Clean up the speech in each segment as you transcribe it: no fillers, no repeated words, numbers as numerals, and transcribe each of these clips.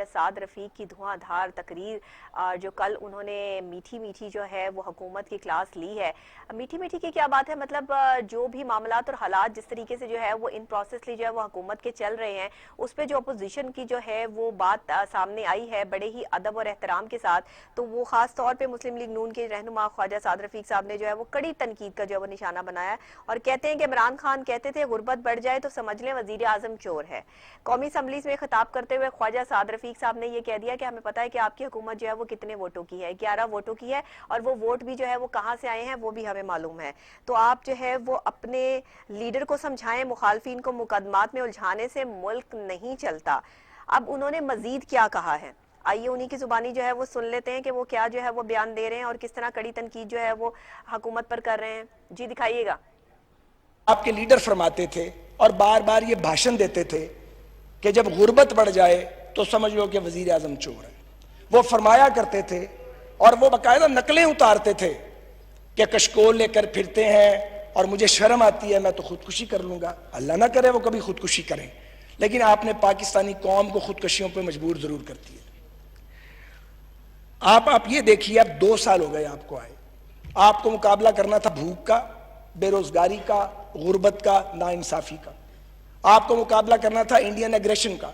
साद रफीक की धुआंधार तकरीर जो कल उन्होंने मीठी मीठी जो है वो हुकूमत की क्लास ली है। मीठी मीठी की क्या बात है, मतलब जो भी मामलात और हालात जिस तरीके से जो है वो इन प्रोसेसली जो है वो हुकूमत के चल रहे हैं, उस पर जो अपोजिशन की जो है वो बात सामने आई है बड़े ही अदब और एहतराम के साथ, तो वो खास तौर पर मुस्लिम लीग नून के रहनुमा ख्वाजा साद रफीक साहब ने जो है वो कड़ी तनकीद का जो है वो निशाना बनाया है और कहते हैं कि इमरान खान कहते थे गुर्बत बढ़ जाए तो समझ लें वजीर आजम चोर है। कौमी असम्बली में खिताब करते हुए ख्वाजा साद रफीक साहब ने यह कह दिया कि हमें पता है कि आपकी हुकूमत जो है वो कितने वोटों की है, 11 वोटों की है, और वो वोट भी जो है वो कहाँ से आए हैं वो भी हमें मालूम है। तो आप जो है वो अपने लीडर को समझाएं, मुखालफिन को मुकदमात में उलझाने से मुल्क नहीं चलता। अब उन्होंने मजीद क्या कहा है, आइए उन्हीं की जुबानी जो है वो सुन लेते हैं कि वो क्या जो है वो बयान दे रहे हैं और किस तरह कड़ी तनकीद जो है वो हुकूमत पर कर रहे हैं। जी दिखाइएगा। आपके लीडर फरमाते थे और बार बार ये भाषण देते थे कि जब गुर्बत बढ़ जाए तो समझ लो कि वजीर आजम चोर है। वो फरमाया करते थे और वो बाकायदा नकलें उतारते थे कि कशकोल लेकर फिरते हैं और मुझे शर्म आती है, मैं तो खुदकुशी कर लूंगा। अल्लाह ना करे वो कभी खुदकुशी करें, लेकिन आपने पाकिस्तानी कौम को खुदकुशियों पर मजबूर जरूर कर दिया। आप ये देखिए, अब 2 साल हो गए आपको आए, आपको मुकाबला करना था भूख का, बेरोजगारी का, गुर्बत का, नाइंसाफी का। आपको मुकाबला करना था इंडियन एग्रेशन का,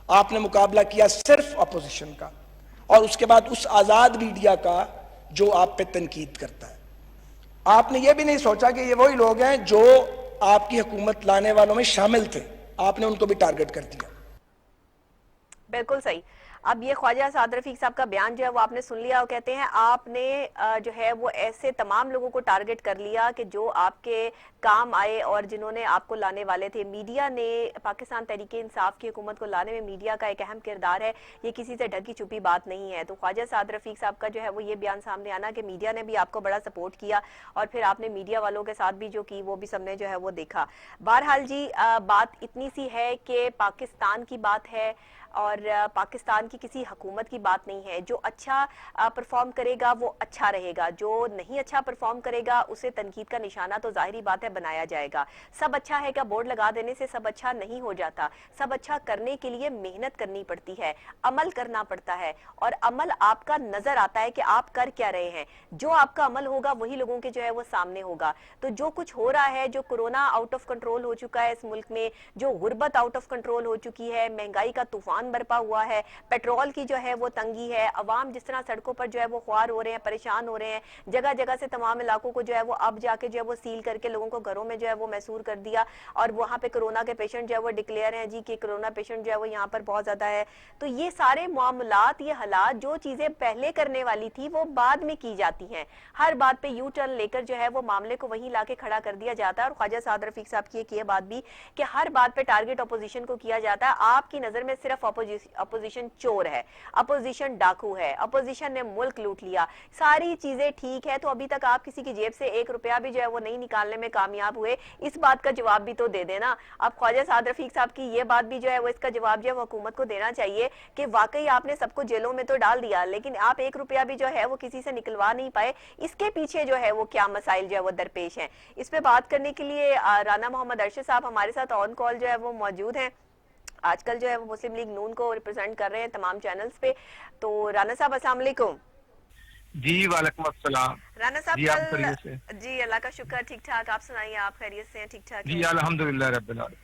आपने मुकाबला किया सिर्फ अपोजिशन का, और उसके बाद उस आजाद मीडिया का जो आप पे तनकीद करता है। आपने ये भी नहीं सोचा कि ये वही लोग हैं जो आपकी हुकूमत लाने वालों में शामिल थे, आपने उनको भी टारगेट कर दिया। बिल्कुल सही। अब ये ख्वाजा साद रफीक साहब का बयान जो है वो आपने सुन लिया और कहते हैं आपने जो है वो ऐसे तमाम लोगों को टारगेट कर लिया कि जो आपके काम आए और जिन्होंने आपको लाने वाले थे। मीडिया ने, पाकिस्तान तहरीक इंसाफ की हुकूमत को लाने में मीडिया का एक अहम किरदार है, ये किसी से ढकी छुपी बात नहीं है। तो ख्वाजा साद रफीक साहब का जो है वो ये बयान सामने आना कि मीडिया ने भी आपको बड़ा सपोर्ट किया और फिर आपने मीडिया वालों के साथ भी जो की वो भी सबने जो है वो देखा। बहरहाल जी, बात इतनी सी है कि पाकिस्तान की बात है और पाकिस्तान की किसी हुकूमत की बात नहीं है। जो अच्छा परफॉर्म करेगा वो अच्छा रहेगा, जो नहीं अच्छा परफॉर्म करेगा उसे तनकीद का निशाना तो जाहिर बात है बनाया जाएगा। सब अच्छा है क्या बोर्ड लगा देने से सब अच्छा नहीं हो जाता। सब अच्छा करने के लिए मेहनत करनी पड़ती है, अमल करना पड़ता है, और अमल आपका नजर आता है कि आप कर क्या रहे हैं। जो आपका अमल होगा वही लोगों के जो है वो सामने होगा। तो जो कुछ हो रहा है, जो कोरोना आउट ऑफ कंट्रोल हो चुका है इस मुल्क में, जो गुर्बत आउट ऑफ कंट्रोल हो चुकी है, महंगाई का तूफान बरपा हुआ है, पेट्रोल की जो है वो तंगी है, अवाम जिस तरह सड़कों पर जो है वो ख्वार हो रहे हैं, परेशान हो रहे हैं, जगह जगह से तमाम इलाकों को जो है वो अब जाके जो है वो सील करके लोगों को घरों में जो है वो मैसूर कर दिया, और वहां पे कोरोना के पेशेंट जो है वो डिक्लेयर हैं जी कि कोरोना पेशेंट जो है वो यहाँ पर बहुत ज्यादा है। तो ये सारे मामलात, ये हालात, जो चीजें पहले करने वाली थी वो बाद में की जाती हैं। हर बात पे यू टर्न लेकर जो है वो मामले को वहीं लाके खड़ा कर दिया जाता है। और ख्वाजा साद रफीक साहब की एक ये बात भी कि हर बात पे टारगेट अपोजिशन को किया जाता है। आपकी नजर में सिर्फ अपोजिशन चोर है, अपोजिशन डाकू है, अपोजिशन ने मुल्क लूट लिया, सारी चीजें ठीक है, तो अभी तक आप किसी की जेब से 1 रुपया भी जो है वो नहीं निकालने में कामयाब हुए। इस बात का जवाब भी तो दे देना। अब ख्वाजा साद रफीक साहब की ये बात भी जो है वो इसका जवाब जो है वो हुकूमत को देना चाहिए कि वाकई आपने सबको जेलों में तो डाल दिया, लेकिन आप 1 रुपया भी जो है वो किसी से निकलवा नहीं पाए। इसके पीछे जो है वो क्या मसाइल जो है वो दरपेश हैं, इस पे बात करने के लिए राना मोहम्मद अरशद साहब हमारे साथ ऑन कॉल जो है वो मौजूद हैं। आजकल जो है वो मुस्लिम लीग नून को रिप्रेजेंट कर रहे हैं तमाम चैनल्स पे। तो राना साहब अस्सलाम वालेकुम। जी वालेकुम अस्सलाम। राना साहब जी आप खैरियत से? जी अल्लाह का शुक्र, ठीक ठाक। आप सुनाइए, आप खैरियत से हैं? ठीक ठाक जी हैं? अल्हम्दुलिल्लाह रब्बिल आलमीन।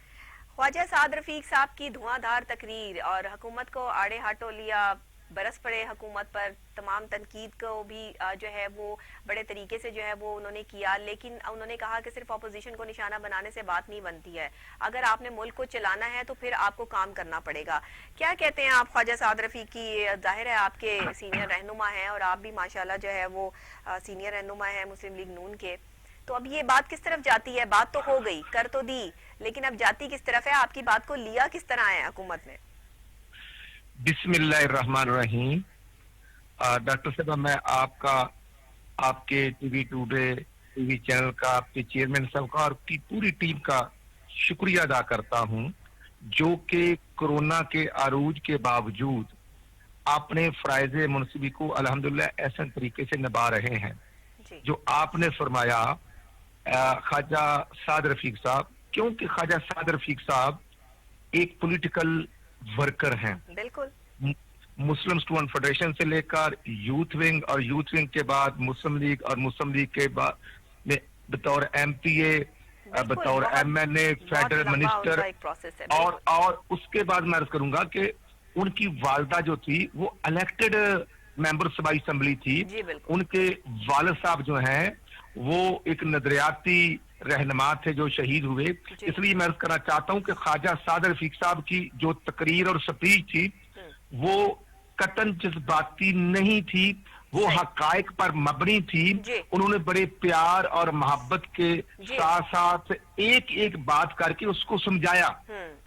ख्वाजा साद रफीक साहब की धुआंधार तकरीर और हुकूमत को आड़े हाथों लिया, बरस पड़े हुकूमत पर, तमाम तनकीद को भी जो है वो बड़े तरीके से जो है वो उन्होंने किया, लेकिन उन्होंने कहा कि सिर्फ अपोजिशन को निशाना बनाने से बात नहीं बनती है, अगर आपने मुल्क को चलाना है तो फिर आपको काम करना पड़ेगा। क्या कहते हैं आप ख्वाजा साद रफीक की? जाहिर है आपके सीनियर रहनुमा हैं और आप भी माशाल्लाह जो है वो सीनियर रहनुमा है मुस्लिम लीग नून के। तो अब ये बात किस तरफ जाती है? बात तो हो गई, कर तो दी, लेकिन अब जाती किस तरफ है? आपकी बात को लिया किस तरह है हुकूमत ने? बिस्मिल्लाहिर्रहमानिर्रहीम। डॉक्टर साहब, मैं आपका, आपके टीवी टुडे टीवी चैनल का, आपके चेयरमैन साहब का और की पूरी टीम का शुक्रिया अदा करता हूं, जो कि कोरोना के आरूज के बावजूद आपने फराइज मुनसिबी को अल्हम्दुलिल्लाह ऐसे तरीके से निभा रहे हैं। जो आपने फरमाया ख्वाजा साद रफीक साहब, क्योंकि ख्वाजा साद रफीक साहब एक पॉलिटिकल वर्कर हैं, बिल्कुल मुस्लिम स्टूडेंट फेडरेशन से लेकर यूथ विंग, और यूथ विंग के बाद मुस्लिम लीग, और मुस्लिम लीग के बाद में बतौर एमपीए, बतौर एमएनए, फेडरल मिनिस्टर, और उसके बाद मैं अर्ज करूंगा कि उनकी वालदा जो थी वो इलेक्टेड मेंबर सबाई असेंबली थी। उनके वालिद साहब जो हैं वो एक नजरियाती रहनुमा थे जो शहीद हुए। इसलिए मैं अर्ज करना चाहता हूं कि ख्वाजा साद रफीक साहब की जो तकरीर और स्पीच थी वो कतन जज्बाती नहीं थी, वो हकायक पर मबनी थी। उन्होंने बड़े प्यार और मोहब्बत के साथ साथ एक एक बात करके उसको समझाया।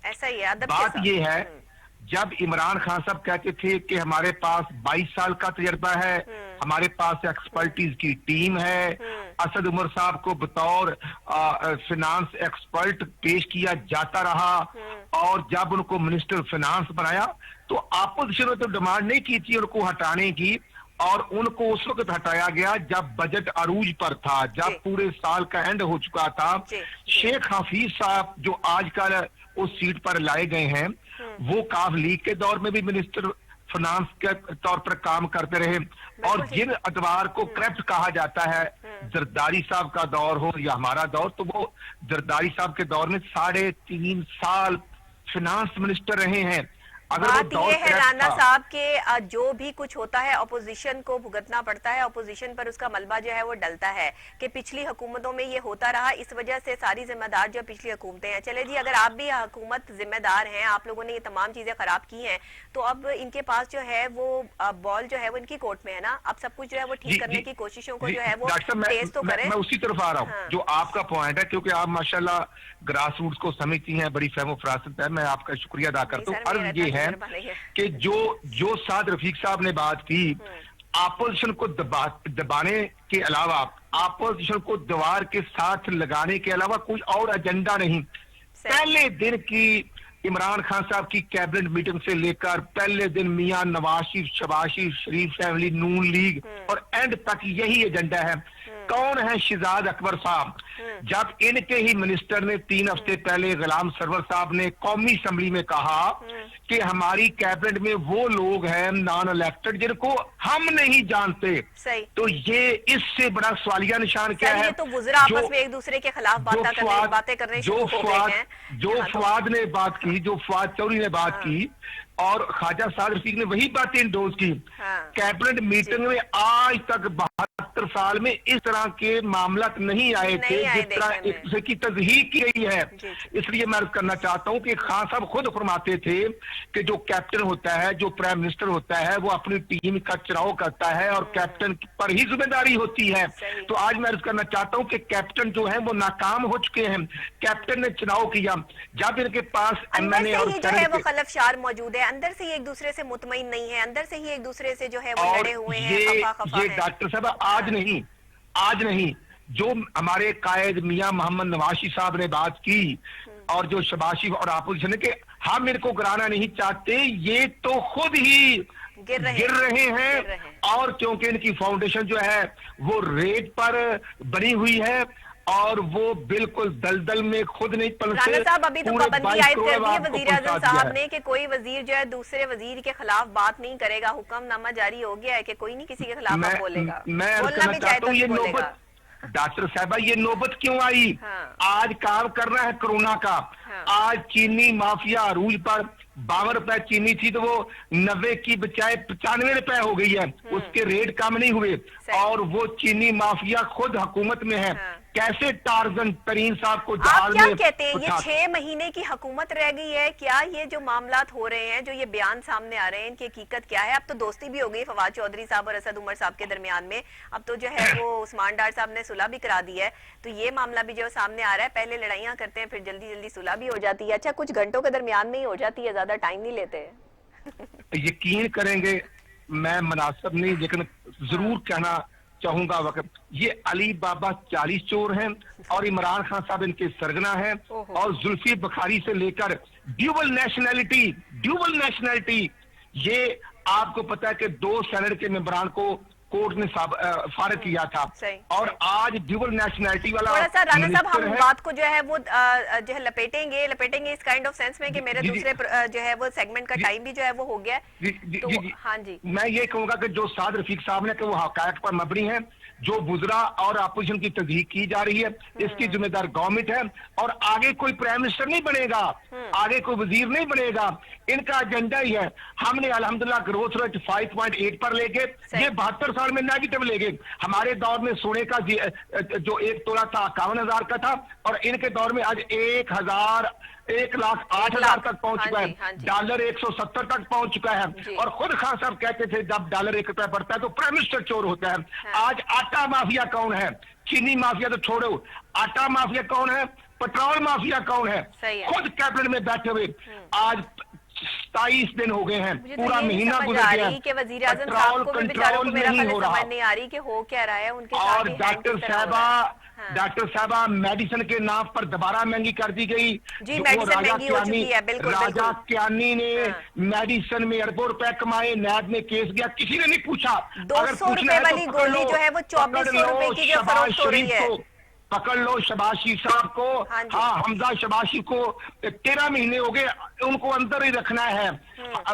ऐसा ही है। बात ये है, जब इमरान खान साहब कहते थे कि हमारे पास 22 साल का तजर्बा है, हमारे पास एक्सपर्टीज की टीम है, असद उमर साहब को बतौर फिनांस एक्सपर्ट पेश किया जाता रहा, और जब उनको मिनिस्टर फिनांस बनाया तो अपोजिशन ने तो डिमांड नहीं की थी उनको हटाने की, और उनको उस वक्त हटाया गया जब बजट अरूज पर था, जब पूरे साल का एंड हो चुका था। शेख हफीज साहब जो आजकल उस सीट पर लाए गए हैं, वो काफ लीग के दौर में भी मिनिस्टर फाइनेंस के तौर पर काम करते रहे, और जिन अतवार को करप्ट कहा जाता है, जरदारी साहब का दौर हो या हमारा दौर, तो वो जरदारी साहब के दौर में 3.5 साल फाइनेंस मिनिस्टर रहे हैं। बात ये है राना साहब के जो भी कुछ होता है अपोजिशन को भुगतना पड़ता है, अपोजिशन पर उसका मलबा जो है वो डलता है कि पिछली हुकूमतों में ये होता रहा, इस वजह से सारी जिम्मेदार जो पिछली हुकूमतें हैं। चले जी, अगर आप भी हुकूमत जिम्मेदार हैं, आप लोगों ने ये तमाम चीजें खराब की हैं, तो अब इनके पास जो है वो बॉल जो है वो इनकी कोर्ट में है ना, अब सब कुछ जो है वो ठीक करने की कोशिशों को जो है वो तेज तो करें। मैं उसी तरफ आ रहा हूँ जो आपका पॉइंट है, क्योंकि आप माशाल्लाह ग्रास रूट्स को समझती हैं, बड़ी फहमो फरासत है, मैं आपका शुक्रिया अदा करता हूँ। अर्ज ये है कि जो साद रफीक साहब ने बात की, अपोजिशन को दबाने के अलावा, अपोजिशन को दीवार के साथ लगाने के अलावा कोई और एजेंडा नहीं। पहले दिन की इमरान खान साहब की कैबिनेट मीटिंग से लेकर पहले दिन मियां नवाज शरीफ, शहबाज शरीफ फैमिली, नून लीग, और एंड तक यही एजेंडा है। कौन है शिजाद अकबर साहब? जब इनके ही मिनिस्टर ने 3 हफ्ते पहले गुलाम सरवर साहब ने कौमी असेंबली में कहा कि हमारी कैबिनेट में वो लोग हैं नॉन इलेक्टेड जिनको हम नहीं जानते, तो ये इससे बड़ा सवालिया निशान क्या है? तो वुज़रा आपस में एक दूसरे के खिलाफ बातें करने जो फवाद ने बात की, जो फवाद चौधरी ने बात की, और ख्वाजा साद रफीक ने वही बातें इंडोर्स की। कैबिनेट मीटिंग में आज तक 72 साल में इस तरह के मामला नहीं आए थे जिस तरह एक दूसरे की तज़हीक की गई है। इसलिए मैं अर्ज करना चाहता हूं कि खान साहब खुद फरमाते थे कि जो कैप्टन होता है, जो प्राइम मिनिस्टर होता है, वो अपनी टीम का चुनाव करता है और कैप्टन पर ही जिम्मेदारी होती है। तो आज मैं अर्ज करना चाहता हूं कि कैप्टन जो है वो नाकाम हो चुके हैं। कैप्टन ने चुनाव किया, जब इनके पास एमएनए और जो है वो खलफशार मौजूद है, अंदर से ही एक दूसरे से मुतमईन नहीं है, अंदर से ही एक दूसरे से जो है वो लड़े हुए हैं। ये डॉक्टर साहब आज नहीं, जो हमारे कायद मियां मोहम्मद नवाशी साहब ने बात की, और जो शहबाज शरीफ और अपोजिशन के हम इनको गिराना नहीं चाहते, ये तो खुद ही गिर रहे हैं। और क्योंकि इनकी फाउंडेशन जो है वो रेत पर बनी हुई है, और वो बिल्कुल दलदल में खुद नहीं पलटे। राना साहब, अभी तो पाबंदी आयद कर दी है वज़ीर-ए-आज़म साहब ने कि कोई वजीर जो है दूसरे वजीर के खिलाफ बात नहीं करेगा। हुक्मनामा जारी हो गया है कि कोई नहीं किसी के खिलाफ बोलेगा। मैं कहना चाहता हूँ ये नौबत, डॉक्टर साहबा, ये नौबत क्यों आई? आज काम करना है कोरोना का। आज चीनी माफिया अरूज पर 52 रुपए चीनी थी तो वो 90 की बजाय 95 रुपए हो गई है, उसके रेट कम नहीं हुए, और वो चीनी माफिया खुद हुकूमत में है। कैसे टारजन तरीन साहब को आप क्या कहते हैं, ये 6 महीने की हुकूमत रह गई है क्या? ये जो मामलात हो रहे हैं, जो ये बयान सामने आ रहे हैं, इनकी हकीकत क्या है? अब तो दोस्ती भी हो गई फवाद चौधरी साहब और असद उमर साहब के दरमियान में, अब तो जो है वो उस्मान डार साहब ने सुलह भी करा दी है, तो ये मामला भी जो सामने आ रहा है, पहले लड़ाइयां करते हैं फिर जल्दी जल्दी सुलह भी हो जाती है। अच्छा, कुछ घंटों के दरमियान में ही हो जाती है, ज्यादा टाइम नहीं लेते। यकीन करेंगे, मैं मुनासिब नहीं, लेकिन जरूर कहना चाहूंगा वक्त, ये अली बाबा 40 चोर हैं और इमरान खान साहब इनके सरगना हैं, और जुल्फी बुखारी से लेकर ड्यूबल नेशनैलिटी, ये आपको पता है कि 2 सेनेट के मेंबरान को कोर्ट ने फारिग किया था। सही, और सही। आज ड्यूअल नेशनैलिटी वाला थोड़ा सा राणा साहब मिनिस्टर हम है। बात को जो है वो जो है लपेटेंगे इस काइंड ऑफ सेंस में कि मेरे जी, जी। दूसरे जो है वो सेगमेंट का जी, टाइम भी जो है वो हो गया है। जी, जी, तो जी, जी। हाँ जी, मैं ये कहूंगा कि जो साद रफीक साहब ने कि वो हकायक पर मबनी है, जो गुजरा और अपोजिशन की तस्दीक की जा रही है, इसकी जिम्मेदार गवर्नमेंट है। और आगे कोई प्राइम मिनिस्टर नहीं बनेगा, आगे कोई वजीर नहीं बनेगा, इनका एजेंडा ही है। हमने अल्हम्दुलिल्लाह ग्रोथ रेट 5.8 पर लेके सही। ये 72 साल में नेगेटिव ले गए। हमारे दौर में सोने का जो 1 तोला था 51,000 का था, और इनके दौर में आज 1,08,000 तक पहुंच हाँ चुका है। जी, हाँ जी। डॉलर 170 तक पहुंच चुका है। जी। और खुद खान साहब कहते थे जब डॉलर 1 रुपया बढ़ता है तो प्राइम मिनिस्टर चोर होता है। हाँ। आज आटा माफिया कौन है? चीनी माफिया तो छोड़ो, आटा माफिया कौन है? पेट्रोल माफिया कौन है? सही है। खुद कैबिनेट में बैठे हुए आज 27 दिन हो गए हैं, मुझे तो पूरा ये नहीं महीना समझ गुजर आ गया रही कि वजीर आजम पेट्रोल साहब को भी बेचारों को कंट्रोल मेरा नहीं पहले हो रहा। समझ नहीं आ रही कि हो क्या रहा है उनके साथ और ही हैंग डॉक्टर किस तरह हो साहबा रहा है। हाँ। डॉक्टर साहबा मेडिसिन के नाम पर दोबारा महंगी कर दी गई। जी, जो मेडिसिन राजा महंगी हो चुकी कियानी- है, बिल्कुल, राजा बिल्कुल। कियानी ने हाँ। मेडिसिन में अरबों रुपए कमाए, नैब में केस गया, किसी ने नहीं पूछा। 200 पूछना रुपए है तो वाली पकड़ गोली लो, जो है वो 2400 पकड़ लो रुपए की जो शहबाज फरोख्त हो रही शरीफ है। को, पकड़ लो शहबाज शरीफ साहब को। हाँ जी। हाँ, हमजा शबाशी को 13 महीने हो गए, उनको अंदर ही रखना है।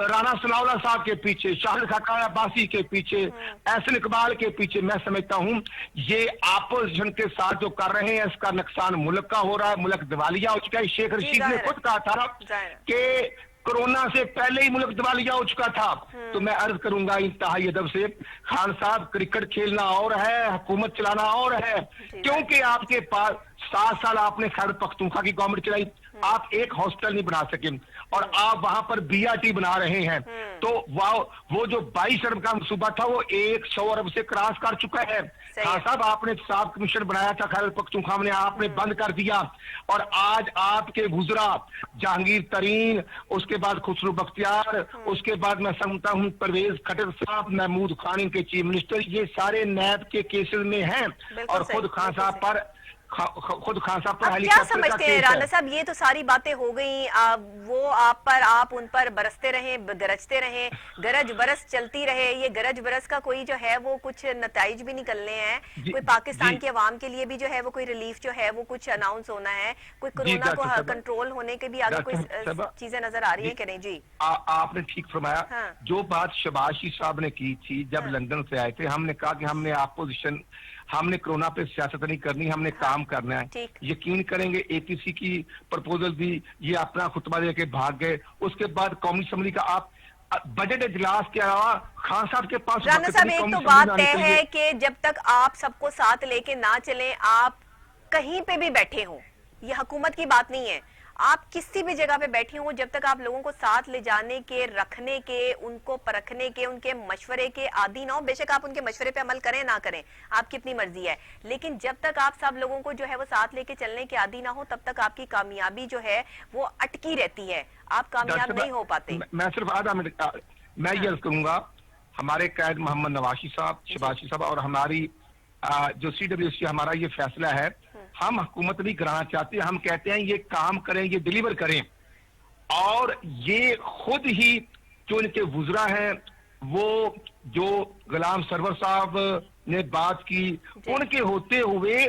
राणा सनाउल्लाह साहब के पीछे, शाहिद खाकान अब्बासी के पीछे, एहसन इकबाल के पीछे। मैं समझता हूँ ये अपोजिशन के साथ जो कर रहे हैं इसका नुकसान मुल्क का हो रहा है, मुल्क दिवालिया हो चुका है। शेख जी, रशीद ने जाहिर है। खुद कहा था जाहिर है। कि कोरोना से पहले ही मुल्क दिवालिया हो चुका था। तो मैं अर्ज करूंगा इंतहाई अदब से, खान साहब क्रिकेट खेलना और है, हुकूमत चलाना और है। क्योंकि आपके पास 7 साल आपने खैबर पख्तूनख्वा की गवर्नमेंट चलाई, आप एक हॉस्टल नहीं बना सके और आप वहां पर बीआरटी बना रहे हैं। तो वो जो 22 अरब का मंसूबा था वो 100 अरब से क्रॉस कर चुका है। सही खान है। साहब आपने साफ कमीशन बनाया था खैबर पख्तूनख्वा ने, आपने बंद कर दिया। और आज आपके गुजरा जहांगीर तरीन, उसके बाद खुसरो बख्तियार, उसके बाद मैं समझता हूँ परवेज खटर साहब, महमूद खान इनके चीफ मिनिस्टर, ये सारे नैब के केसेस में हैं। बिल्कुल और सही, खुद खान बिल्कुल साहब सही। पर खुद खान साहब पर अब क्या हेलीकॉप्टर का समझते हैं केस राणा है। साहब, ये तो सारी बातें हो गई, वो आप उन पर बरसते रहे, गरजते रहे, गरज बरस चलती रहे। ये गरज बरस का कोई जो है वो कुछ नताइज भी निकलने हैं, जी, कोई पाकिस्तान जी। की आवाम के लिए भी जो है वो कोई रिलीफ जो है वो कुछ अनाउंस होना है, कोई कोरोना को डॉक्टर साहब, कंट्रोल होने के भी आगे कोई डॉक्टर साहब, चीजें नजर आ रही जी। हैं कि नहीं? जी, आपने ठीक फरमाया। हाँ। जो बात शबाशी साहब ने की थी जब हाँ। लंदन से आए थे, हमने कहा कि हमने कोरोना पे सियासत नहीं करनी, हमने काम करना है। ठीक। यकीन करेंगे एपीसी की प्रपोजल दी, ये अपना खुतबा देके भाग गए। उसके बाद कौमी असम्बली का आप बजट इजलास के अलावा खान साहब के पास राणा वक्त साहब नहीं एक कौमी तो असम्बली बात में आने तय के है लिए। कि जब तक आप सबको साथ लेके ना चलें, आप कहीं पे भी बैठे हो, ये हुकूमत की बात नहीं है, आप किसी भी जगह पे बैठे हो, जब तक आप लोगों को साथ ले जाने के, रखने के, उनको परखने के, उनके मशवरे के आदी ना हो, बेशक आप उनके मशवरे पे अमल करें ना करें, आपकी अपनी मर्जी है, लेकिन जब तक आप सब लोगों को जो है वो साथ लेके चलने के आदी ना हो, तब तक आपकी कामयाबी जो है वो अटकी रहती है, आप कामयाब डॉक्टर नहीं हो पाते। मैं सिर्फ आधा मिनट मैं ये अर्ज करूंगा, हमारे कैद मोहम्मद नवाशी साहब, शबाशी साहब और हमारी जो CWC हमारा ये फैसला है, हम हुकूमत नहीं कराना चाहते, हम कहते हैं ये काम करें, ये डिलीवर करें। और ये खुद ही जो इनके वुजरा हैं, वो जो गुलाम सरवर साहब ने बात की, उनके होते हुए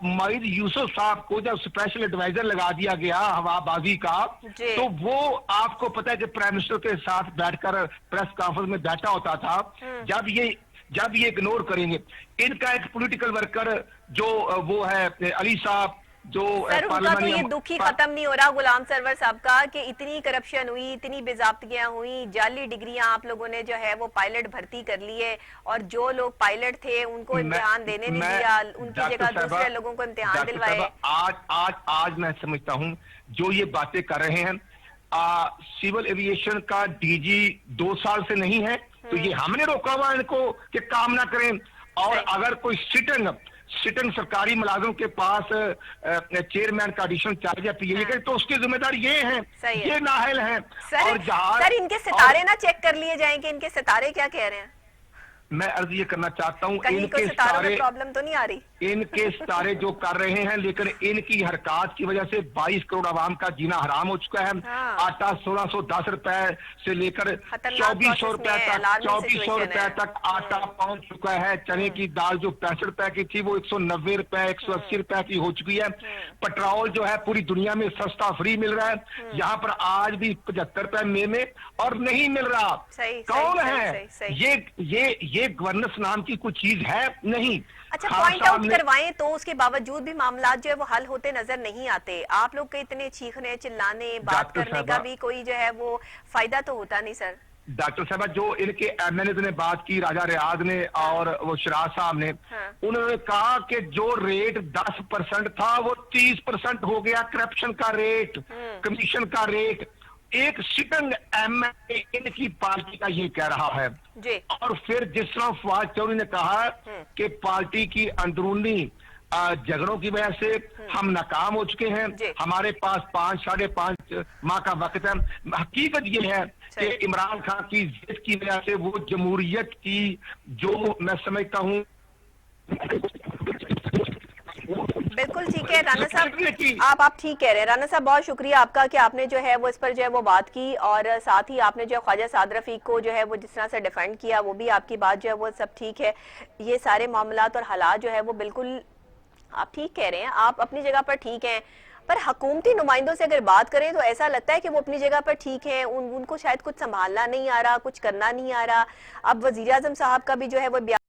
मईद यूसुफ साहब को जब स्पेशल एडवाइजर लगा दिया गया हवाबाजी का, तो वो आपको पता है कि प्राइम मिनिस्टर के साथ बैठकर प्रेस कॉन्फ्रेंस में बैठा होता था। जब ये इग्नोर करेंगे, इनका एक पॉलिटिकल वर्कर जो वो है अली साहब, जो सर उनका तो ये दुख ही खत्म नहीं हो रहा गुलाम सरवर साहब का कि इतनी करप्शन हुई, इतनी बेजाब्तियां हुई, जाली डिग्रियां आप लोगों ने जो है वो पायलट भर्ती कर लिए, और जो लोग पायलट थे उनको इम्तिहान देने नहीं दिया, उनकी जगह दूसरे लोगों को इम्तिहान दिलवाए। आज मैं समझता हूँ जो ये बातें कर रहे हैं, सिविल एविएशन का डीजी 2 साल से नहीं है, तो ये हमने रोका हुआ इनको कि काम ना करें। और अगर कोई सिटिंग सरकारी मुलाजिम के पास चेयरमैन का एडिशन चार्ज या पीए करे, तो उसकी जिम्मेदारी ये है, ये नाहल है। सर इनके सितारे ना चेक कर लिए जाएं कि इनके सितारे क्या कह रहे हैं। मैं अर्ज ये करना चाहता हूँ, कहीं कोई इनके सितारों में सारे प्रॉब्लम तो नहीं आ रही? इनके सितारे जो कर रहे हैं, लेकिन इनकी हरकत की वजह से 22 करोड़ आवाम का जीना हराम हो चुका है। हाँ। आटा 1610 रुपए से लेकर खतरनाक 2400 रुपए प्रोसेस में है, तक alarming 2400 situation रुपए है। तक आटा पहुंच चुका है। चने की दाल जो 65 रुपए की थी वो 190 रुपए 180 रुपए की हो चुकी है। पेट्रोल जो है पूरी दुनिया में सस्ता फ्री मिल रहा है, यहाँ पर आज भी 75 रुपए में और नहीं मिल रहा। सही, कौन सही, है सही, सही। ये गवर्नेंस नाम की कोई चीज है नहीं। अच्छा, खान पॉइंट साहब आउट ने- करवाएं तो उसके बावजूद भी मामला जो है वो हल होते नजर नहीं आते। आप लोग के इतने चीखने चिल्लाने बात डॉक्टर करने का साहबा- भी कोई जो है वो फायदा तो होता नहीं सर। डॉक्टर साहब, जो इनके एमएनए ने बात की, राजा रियाज ने और वो शराज साहब ने, हाँ। उन्होंने कहा कि जो रेट 10% था वो 30% हो गया। करप्शन का रेट, कमीशन का रेट, एक सिटिंग एमएनए इनकी पार्टी का ये कह रहा है। जी। और फिर जिस तरह फवाद चौधरी ने कहा कि पार्टी की अंदरूनी झगड़ों की वजह से हम नाकाम हो चुके हैं, जी। हमारे पास 5-5.5 माह का वक्त है। हकीकत ये है कि सही। इमरान खान की जिद की वजह से वो जमहूरियत की जो मैं समझता हूँ बिल्कुल ठीक है राणा साहब, आप ठीक कह रहे हैं। राणा साहब बहुत शुक्रिया आपका कि आपने जो है वो इस पर जो है वो बात की, और साथ ही आपने जो है ख्वाजा साद रफीक को जो है वो जिस तरह से डिफेंड किया, वो भी आपकी बात जो है वो सब ठीक है। ये सारे मामलात और हालात जो है वो बिल्कुल आप ठीक कह रहे हैं, आप अपनी जगह पर ठीक हैं, पर हुकूमती नुमाइंदों से अगर बात करें तो ऐसा लगता है कि वो अपनी जगह पर ठीक है, उनको शायद कुछ संभालना नहीं आ रहा, कुछ करना नहीं आ रहा। अब वजीर आजम साहब का भी जो है वो